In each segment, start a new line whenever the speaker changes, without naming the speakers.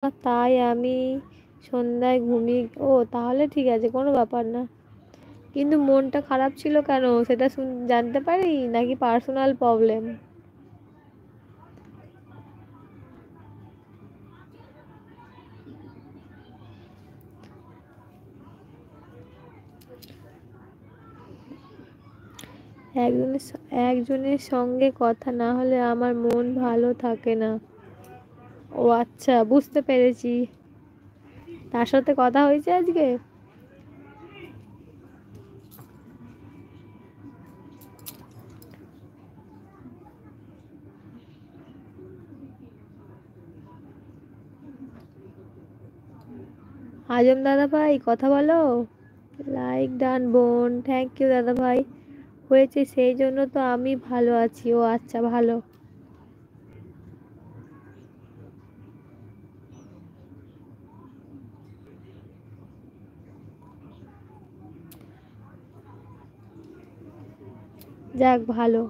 তাই আমি সন্ধ্যায় ঘুমিয়ে ও তাহলে ঠিক আছে, কোনো ব্যাপার না। কিন্তু মনটা খারাপ ছিল কেন সেটা জানতে পারি, নাকি পার্সোনাল প্রবলেম? একজনের সঙ্গে কথা না হলে আমার মন ভালো থাকে না। ও আচ্ছা, বুঝতে পেরেছি। তার সাথে কথা হয়েছে আজকে? আজম দাদা ভাই, কথা বলো। লাইক ডান বোন, থ্যাংক ইউ দাদা ভাই। হয়েছে সেই জন্য তো আমি ভালো আছি। ও আচ্ছা, ভালো। যাক, ভালো।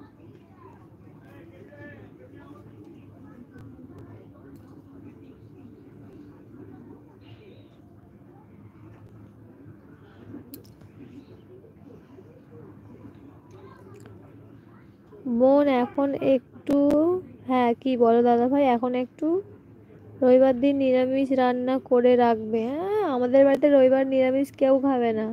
বোন এখন একটু, হ্যাঁ কি বলো দাদা ভাই, এখন একটু রবিবার দিন নিরামিষ রান্না করে রাখবে। হ্যাঁ, আমাদের বাড়িতে রবিবার নিরামিষ কেউ খাবে না।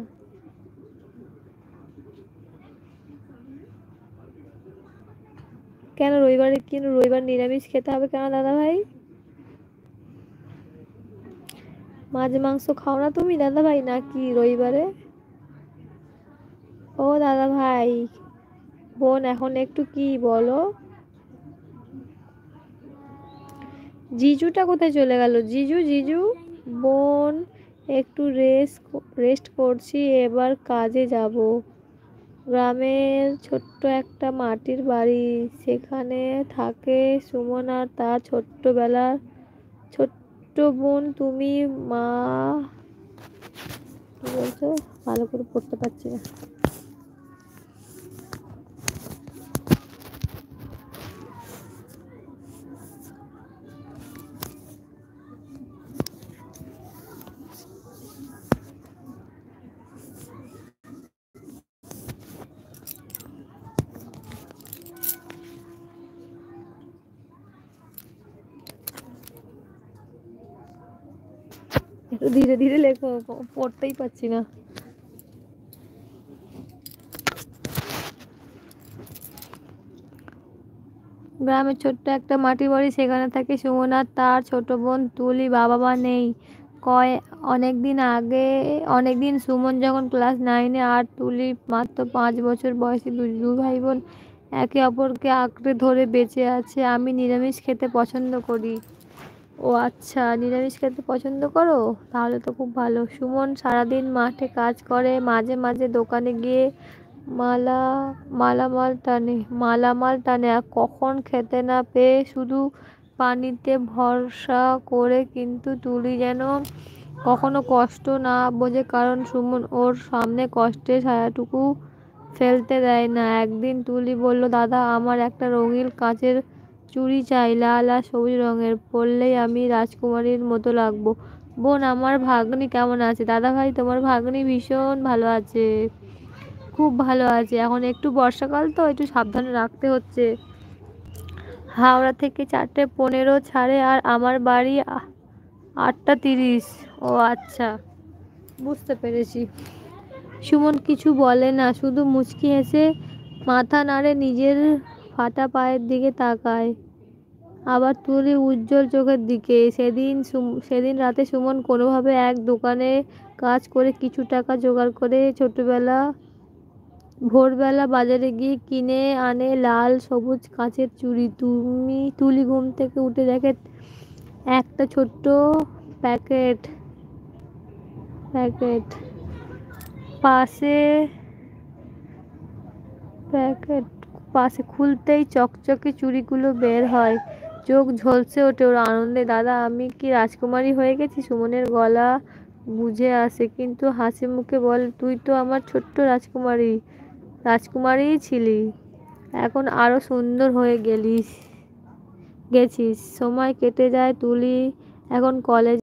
কেন রবিবারে, কিন্তু রবিবার নিরামিষ খেতে হবে কেন দাদা ভাই? মাছ মাংস খাও না তুমি দাদা ভাই নাকি রবিবারে? ও দাদা ভাই, বোন এখন একটু কি বলো। জিজুটা কোথায় চলে গেল? জিজু জিজু। বোন একটু রেস্ট করছি, এবার কাজে যাব। গ্রামের ছোট্ট একটা মাটির বাড়ি, সেখানে থাকে সুমন আর তার ছোট্টবেলার ছোট্ট বোন। তুমি মা, কি বলছো? ভালো করে পড়তে পারছি না। একটু ধীরে ধীরে লেখো, পড়তেই পারছি না। গ্রামের ছোট্ট একটা মাটির বাড়ি, সেখানে থাকে সুমন আর তার ছোট বোন তুলি। বাবা মা নেই। কয় অনেকদিন সুমন যখন ক্লাস 9-এ আর তুলি মাত্র 5 বছর বয়সী, দু ভাই বোন একে অপরকে আঁকড়ে ধরে বেঁচে আছে। আমি নিরামিষ খেতে পছন্দ করি। ও আচ্ছা, নিরামিষ খেতে পছন্দ করো, তাহলে তো খুব ভালো। সুমন সারাদিন মাঠে কাজ করে, মাঝে মাঝে দোকানে গিয়ে মালা মালামাল টানে আর কখন খেতে না পেয়ে শুধু পানিতে ভরসা করে। কিন্তু তুলি যেন কখনো কষ্ট না বোঝে, কারণ সুমন ওর সামনে কষ্টের ছায়াটুকু ফেলতে দেয় না। একদিন তুলি বলল, দাদা আমার একটা রঙিন কাঁচের চুড়ি চাই, লাল আর সবুজ রঙের, পরলেই আমি রাজকুমারীর মতো লাগবো। বোন আমার ভাগ্নি কেমন আছে? দাদা ভাই তোমার ভাগ্নি ভীষণ ভালো আছে, খুব ভালো আছে। এখন একটু বর্ষাকাল তো একটু সাবধানে রাখতে হচ্ছে। হাওড়া থেকে 4:15 ছাড়ে আর আমার বাড়ি 8:30। ও আচ্ছা, বুঝতে পেরেছি। সুমন কিছু বলে না, শুধু মুচকি হেসে মাথা নাড়ে, নিজের ফাটা পায়ের দিকে তাকায়, আবার তুলি উজ্জ্বল চোখের দিকে। সেদিন রাতে সুমন কোনোভাবে এক দোকানে কাজ করে কিছু টাকা জোগাড় করে ভোরবেলা বাজারে গিয়ে কিনে আনে লাল সবুজ কাঁচের চুড়ি। তুলি ঘুম থেকে উঠে দেখে একটা ছোট্ট প্যাকেট প্যাকেট পাশে প্যাকেট পাশে খুলতেই চকচকে চুড়িগুলো বের হয়। চোখ ঝলসে ওঠে ওর আনন্দে। দাদা আমি কি রাজকুমারী হয়ে গেছি? সুমনের গলা বুঝে আসে, কিন্তু হাসি মুখে বলে, তুই তো আমার ছোট্ট রাজকুমারীই ছিলি, এখন আরো সুন্দর হয়ে গেছিস। সময় কেটে যায়, তুলি এখন কলেজ